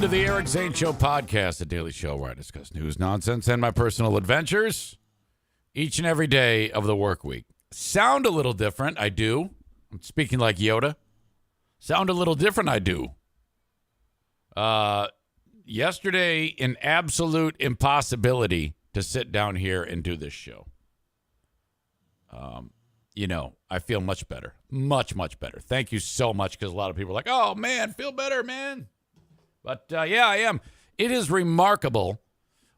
to the Eric Zane Show podcast, a daily show where I discuss news, nonsense, and my personal adventures each and every day of the work week. Sound a little different, I do. I'm speaking like Yoda. Sound a little different, I do. Yesterday, an absolute impossibility to sit down here and do this show. I feel much better. Much, much better. Thank you so much, because a lot of people are like, oh, man, feel better, man. But, yeah, I am. It is remarkable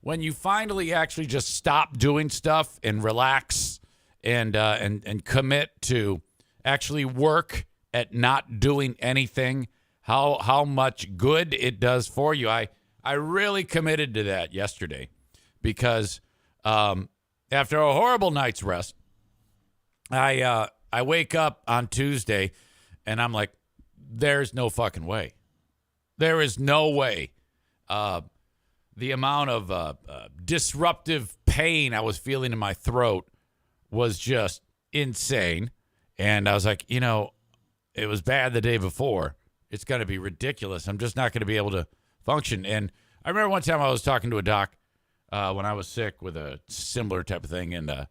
when you finally actually just stop doing stuff and relax and commit to actually work at not doing anything, how much good it does for you. I really committed to that yesterday because after a horrible night's rest, I wake up on Tuesday and I'm like, there's no fucking way. There is no way. The amount of disruptive pain I was feeling in my throat was just insane. And I was like, it was bad the day before. It's going to be ridiculous. I'm just not going to be able to function. And I remember one time I was talking to a doc when I was sick with a similar type of thing. And I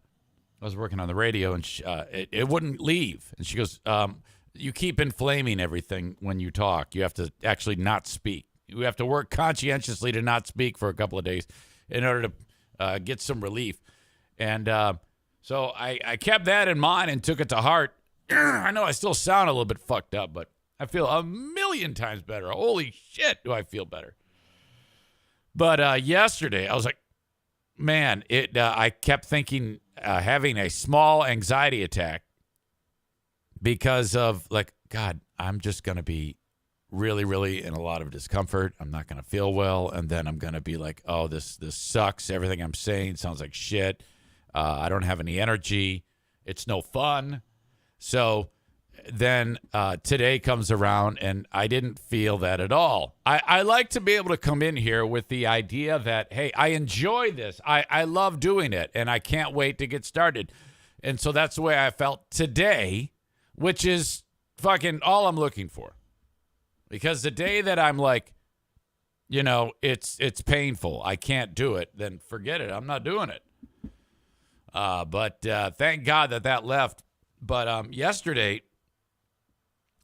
was working on the radio, and it wouldn't leave. And she goes, you keep inflaming everything when you talk. You have to actually not speak. You have to work conscientiously to not speak for a couple of days in order to get some relief. And so I kept that in mind and took it to heart. I know I still sound a little bit fucked up, but I feel a million times better. Holy shit, do I feel better. But yesterday, I was like, man, I kept thinking having a small anxiety attack because of, like, God, I'm just going to be really, really in a lot of discomfort. I'm not going to feel well. And then I'm going to be like, oh, this sucks. Everything I'm saying sounds like shit. I don't have any energy. It's no fun. So then today comes around, and I didn't feel that at all. I like to be able to come in here with the idea that, hey, I enjoy this. I love doing it, and I can't wait to get started. And so that's the way I felt today, which is fucking all I'm looking for. Because the day that I'm like, it's painful, I can't do it, then forget it. I'm not doing it. But thank God that left. But yesterday,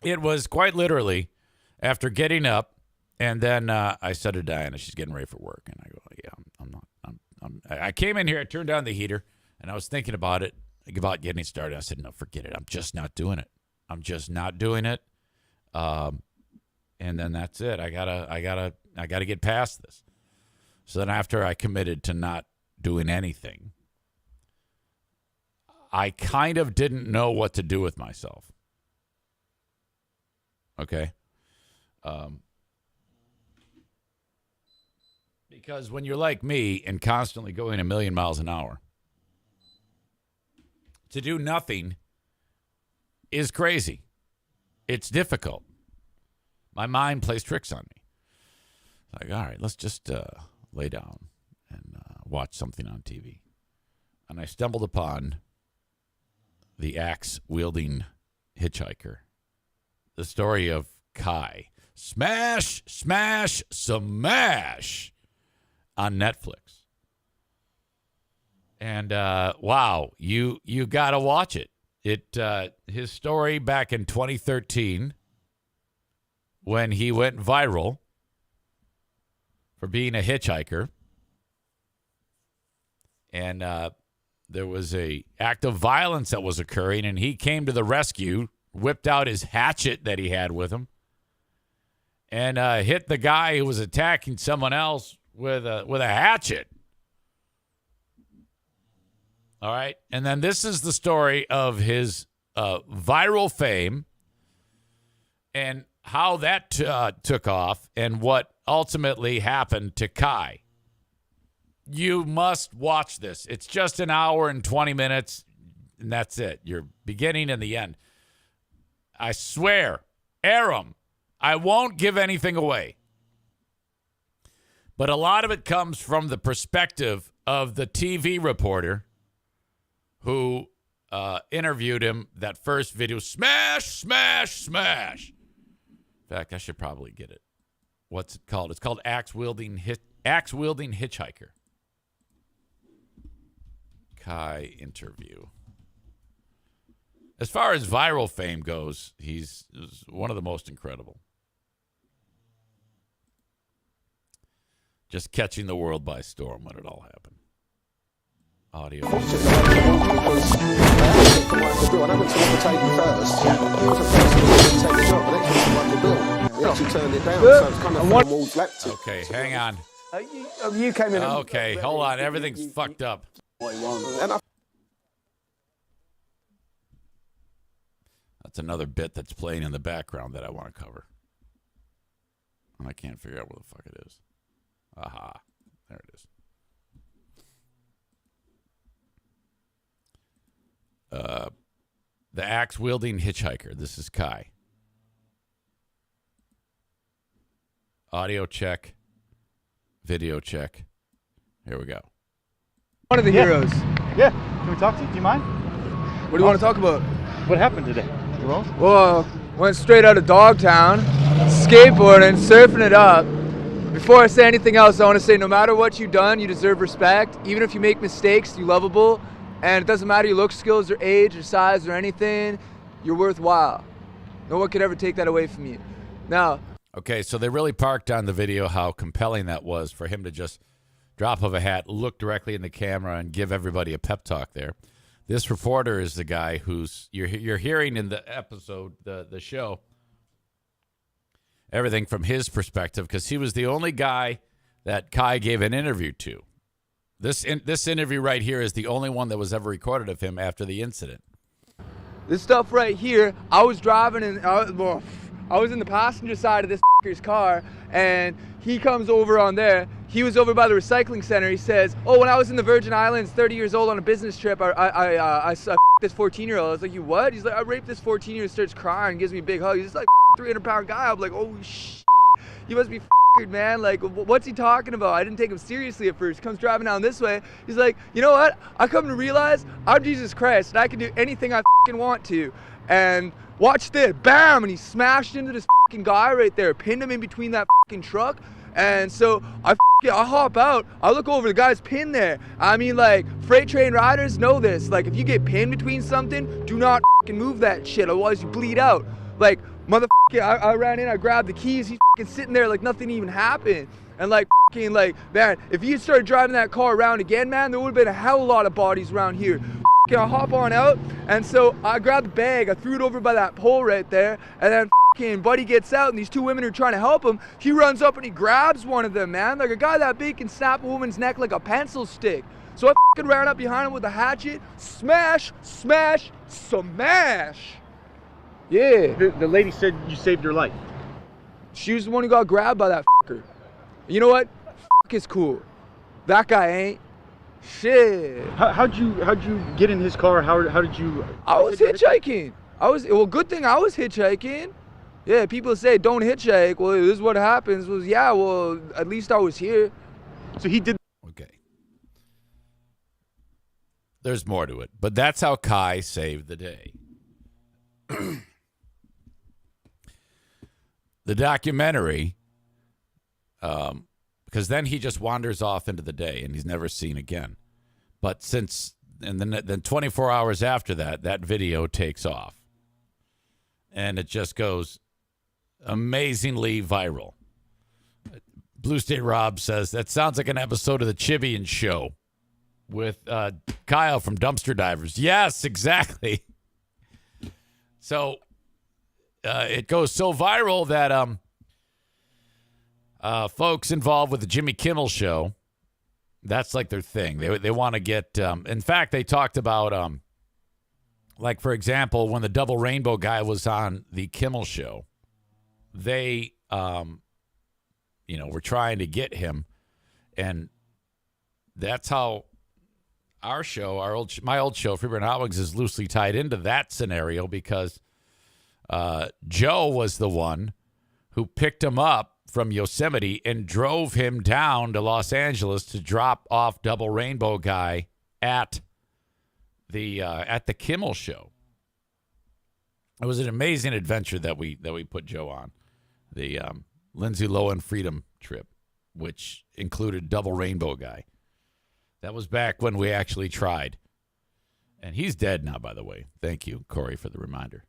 it was quite literally after getting up, and then I said to Diana, she's getting ready for work, and I go, yeah, I came in here, I turned down the heater, and I was thinking about getting started. I said, no, forget it. I'm just not doing it. I'm just not doing it. And then that's it. I gotta get past this. So then after I committed to not doing anything, I kind of didn't know what to do with myself. Okay. Because when you're like me and constantly going a million miles an hour, to do nothing is crazy. It's difficult. My mind plays tricks on me. Like, all right, let's just lay down and watch something on TV. And I stumbled upon the axe-wielding hitchhiker. The story of Kai. Smash, smash, smash on Netflix. And wow, you got to watch it. His story back in 2013 when he went viral for being a hitchhiker. And there was a act of violence that was occurring, and he came to the rescue, whipped out his hatchet that he had with him, and hit the guy who was attacking someone else with a hatchet. All right, and then this is the story of his viral fame and how that took off and what ultimately happened to Kai. You must watch this. It's just an hour and 20 minutes, and that's it. Your beginning and the end. I swear, Aram, I won't give anything away. But a lot of it comes from the perspective of the TV reporter who interviewed him. That first video, smash, smash, smash. In fact, I should probably get it what's it called? It's called Axe Wielding Hitchhiker. Kai interview. As far as viral fame goes, he's one of the most incredible. Just catching the world by storm when it all happened. Audio. I went to take it first. I take the job, but they actually turned it down, so it's kind of more flat. Okay, hang on. You came in. Okay, hold on. Everything's fucked up. And I That's another bit that's playing in the background that I want to cover. And I can't figure out where the fuck it is. Aha. There it is. The axe-wielding hitchhiker. This is Kai. Audio check. Video check. Here we go. One of the heroes. Yeah. Can we talk to you? Do you mind? What do you want to talk about? What happened today? You well? Well, went straight out of Dogtown, skateboarding, surfing it up. Before I say anything else, I want to say no matter what you've done, you deserve respect. Even if you make mistakes, you're lovable. And it doesn't matter your look, skills, or age, or size, or anything. You're worthwhile. No one could ever take that away from you. Now. Okay, so they really parked on the video how compelling that was for him to just drop of a hat, look directly in the camera, and give everybody a pep talk there. This reporter is the guy who's you're hearing in the episode, the show, everything from his perspective, because he was the only guy that Kai gave an interview to. This interview right here is the only one that was ever recorded of him after the incident. This stuff right here, I was driving and I was in the passenger side of this f***er's car, and he comes over on there. He was over by the recycling center. He says, "Oh, when I was in the Virgin Islands, 30 years old on a business trip, I f***ed this 14-year-old." I was like, "You what?" He's like, "I raped this 14-year-old." Starts crying, gives me a big hug. He's like 300-pound guy. I'm like, "Oh shit, you must be f***ed, man. Like, what's he talking about?" I didn't take him seriously at first. Comes driving down this way. He's like, "You know what? I come to realize I'm Jesus Christ, and I can do anything I f***ing want to." And watch this, bam, and he smashed into this f***ing guy right there, pinned him in between that f***ing truck. And so I hop out, I look over, the guy's pinned there. I mean, like, freight train riders know this. Like, if you get pinned between something, do not f***ing move that shit, otherwise you bleed out. Like, motherfucker, I ran in, I grabbed the keys, he's f***ing sitting there like nothing even happened. And like, f***ing, like, man, if you started driving that car around again, man, there would have been a hell of a lot of bodies around here. I hop on out, and so I grabbed the bag, I threw it over by that pole right there, and then f***ing Buddy gets out, and these two women are trying to help him. He runs up and he grabs one of them, man. Like, a guy that big can snap a woman's neck like a pencil stick. So I f***ing ran up behind him with a hatchet, smash, smash, smash. Yeah. The lady said you saved her life. She was the one who got grabbed by that f***er. You know what? F*** is cool. That guy ain't. Shit. How'd you get in his car? How did you? I was hitchhiking. Well, good thing I was hitchhiking. Yeah, people say don't hitchhike. Well, this is what happens. Was yeah, well, at least I was here. So he did. Okay. There's more to it, but that's how Kai saved the day. The documentary, because then he just wanders off into the day and he's never seen again. But then 24 hours after that video takes off. And it just goes amazingly viral. Blue State Rob says, that sounds like an episode of the Chivian Show with Kyle from Dumpster Divers. Yes, exactly. So it goes so viral that folks involved with the Jimmy Kimmel Show, that's like their thing. They want to get, in fact, they talked about, like, for example, when the Double Rainbow guy was on the Kimmel Show, they, were trying to get him. And that's how our show, my old show, Freeburn Hotwings, is loosely tied into that scenario because Joe was the one who picked him up from Yosemite and drove him down to Los Angeles to drop off Double Rainbow guy at the Kimmel Show. It was an amazing adventure that we put Joe on. Lindsay Lohan Freedom Trip, which included Double Rainbow Guy. That was back when we actually tried. And he's dead now, by the way. Thank you, Corey, for the reminder.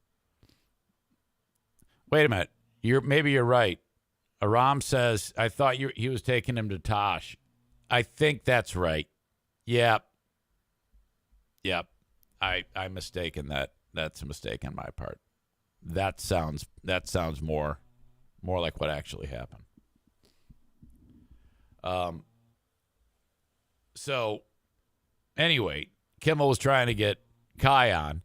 Wait a minute. Maybe you're right. Aram says, I thought he was taking him to Tosh. I think that's right. Yep. I mistaken that. That's a mistake on my part. That sounds more like what actually happened. So anyway, Kimmel was trying to get Kai on.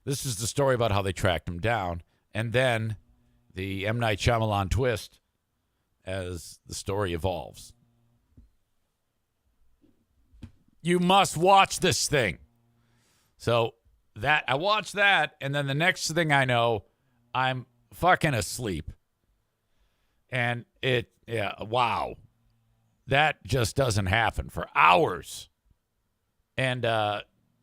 This is the story about how they tracked him down, and then the M. Night Shyamalan twist as the story evolves. You must watch this thing. So that I watched that, and then the next thing I know, I'm fucking asleep. And wow. That just doesn't happen for hours. And,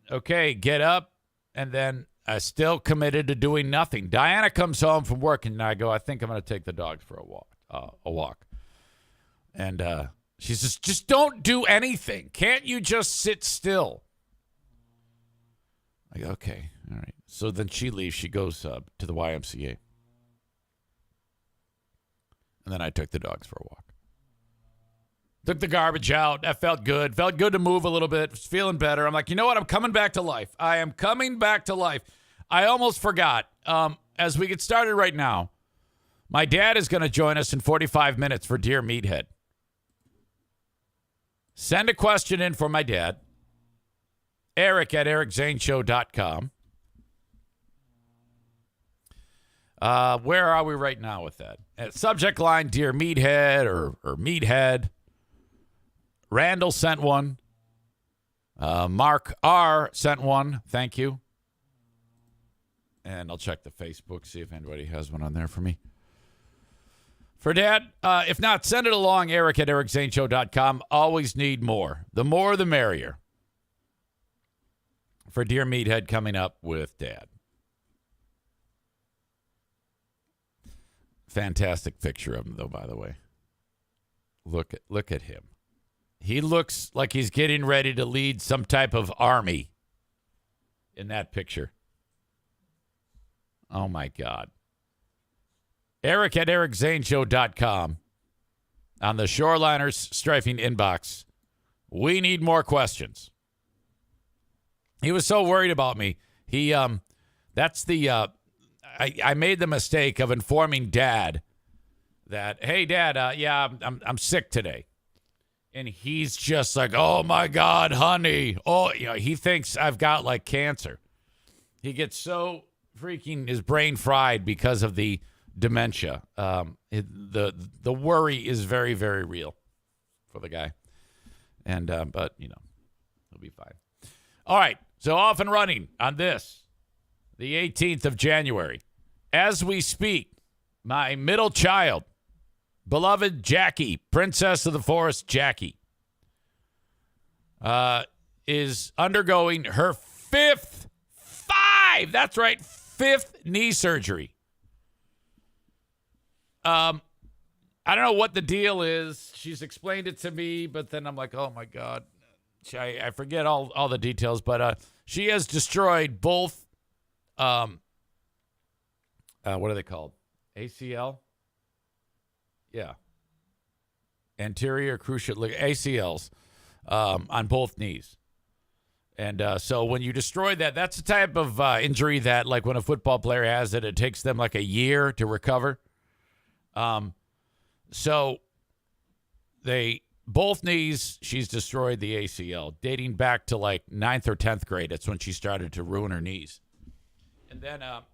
okay, get up, and then I still committed to doing nothing. Diana comes home from work, and I go, I think I'm going to take the dogs for a walk. And she says, just don't do anything. Can't you just sit still? I go, okay, all right. So then she leaves. She goes to the YMCA. And then I took the dogs for a walk. Took the garbage out. That felt good. Felt good to move a little bit. Was feeling better. I'm like, you know what? I'm coming back to life. I am coming back to life. I almost forgot. As we get started right now, my dad is going to join us in 45 minutes for Dear Meathead. Send a question in for my dad. Eric at ericzaneshow.com. Where are we right now with that? Subject line, Dear Meathead or Meathead. Randall sent one. Mark R. sent one. Thank you. And I'll check the Facebook, see if anybody has one on there for me. For Dad, if not, send it along, Eric at ericzaneshow.com. Always need more. The more, the merrier. For Dear Meathead coming up with Dad. Fantastic picture of him, though, by the way. Look at him. He looks like he's getting ready to lead some type of army in that picture. Oh, my God. Eric at ericzaneshow.com. On the Shoreliners Strifing inbox. We need more questions. He was so worried about me. I made the mistake of informing Dad that, hey, Dad, I'm sick today. And he's just like, oh, my God, honey. Oh, he thinks I've got, like, cancer. He gets so freaking his brain fried because of the dementia. The worry is very, very real for the guy. And, but, he'll be fine. All right. So off and running on this, the 18th of January. As we speak, my middle child, beloved Jackie, Princess of the Forest Jackie, is undergoing her fifth knee surgery. I don't know what the deal is. She's explained it to me, but then I'm like, oh, my God. I forget all the details, but she has destroyed both, what are they called? ACL? Yeah. Anterior cruciate ligament, ACLs, on both knees. And so when you destroy that, that's the type of injury that, like, when a football player has it, it takes them like a year to recover. So both knees, she's destroyed the ACL, dating back to like 9th or 10th grade. That's when she started to ruin her knees. And then after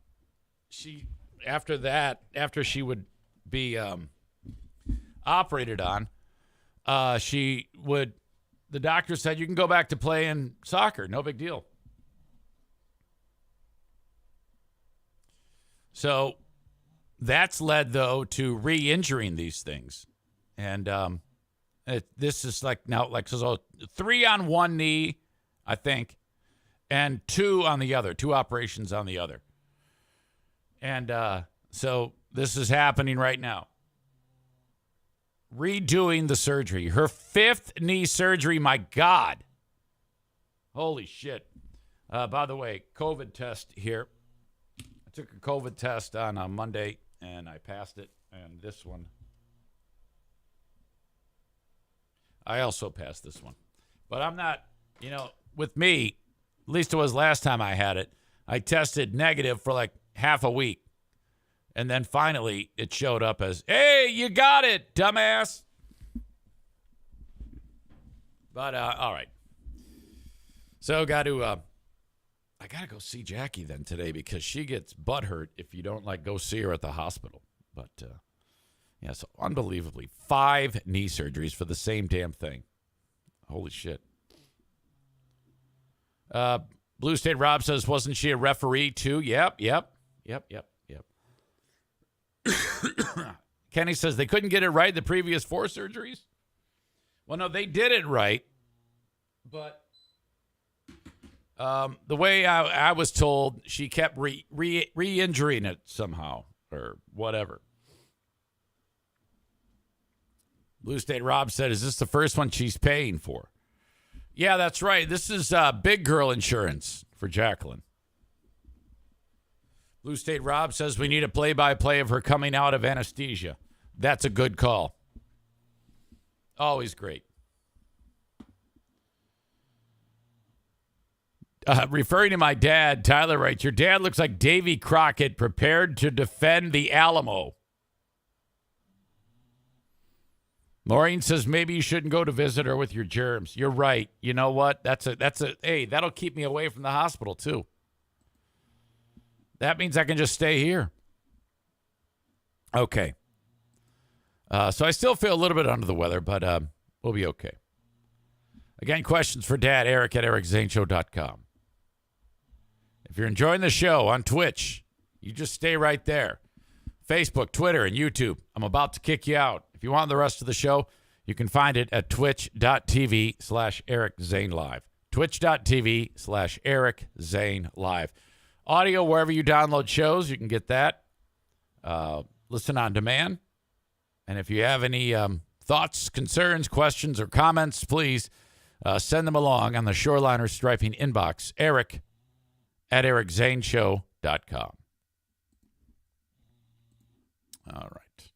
she would be operated on, the doctor said, you can go back to playing soccer. No big deal. So that's led, though, to re-injuring these things. And this is like now, like, so 3 on one knee, I think, and 2 on the other, 2 operations on the other. And so this is happening right now. redoing the surgery. Her 5th knee surgery, my God. Holy shit. By the way, COVID test here. I took a COVID test on a Monday, and I passed it. And this one, I also passed this one. But I'm not, with me, at least it was last time I had it, I tested negative for like half a week. And then finally it showed up as, hey, you got it, dumbass. But, all right. So I got to go see Jackie then today because she gets butthurt if you don't go see her at the hospital. But, yeah, so unbelievably, 5 knee surgeries for the same damn thing. Holy shit. Blue State Rob says, wasn't she a referee too? Yep. Kenny says they couldn't get it right the previous 4 surgeries. Well, no, they did it right. But the way I was told, she kept re-injuring it somehow or whatever. Blue State Rob said, is this the first one she's paying for? Yeah, that's right. This is big girl insurance for Jacqueline. Blue State Rob says we need a play-by-play of her coming out of anesthesia. That's a good call. Always great. Referring to my dad, Tyler writes, your dad looks like Davy Crockett prepared to defend the Alamo. Maureen says maybe you shouldn't go to visit her with your germs. You're right. You know what? Hey, that'll keep me away from the hospital too. That means I can just stay here. Okay. So I still feel a little bit under the weather, but we'll be okay. Again, questions for Dad, Eric at ericzaneshow.com. If you're enjoying the show on Twitch, you just stay right there. Facebook, Twitter, and YouTube. I'm about to kick you out. If you want the rest of the show, you can find it at twitch.tv/EricZaneLive. Twitch.tv/EricZaneLive. Audio, wherever you download shows, you can get that. Listen on demand. And if you have any thoughts, concerns, questions, or comments, please send them along on the Shoreliner Striping inbox. Eric at ericzaneshow.com. All right.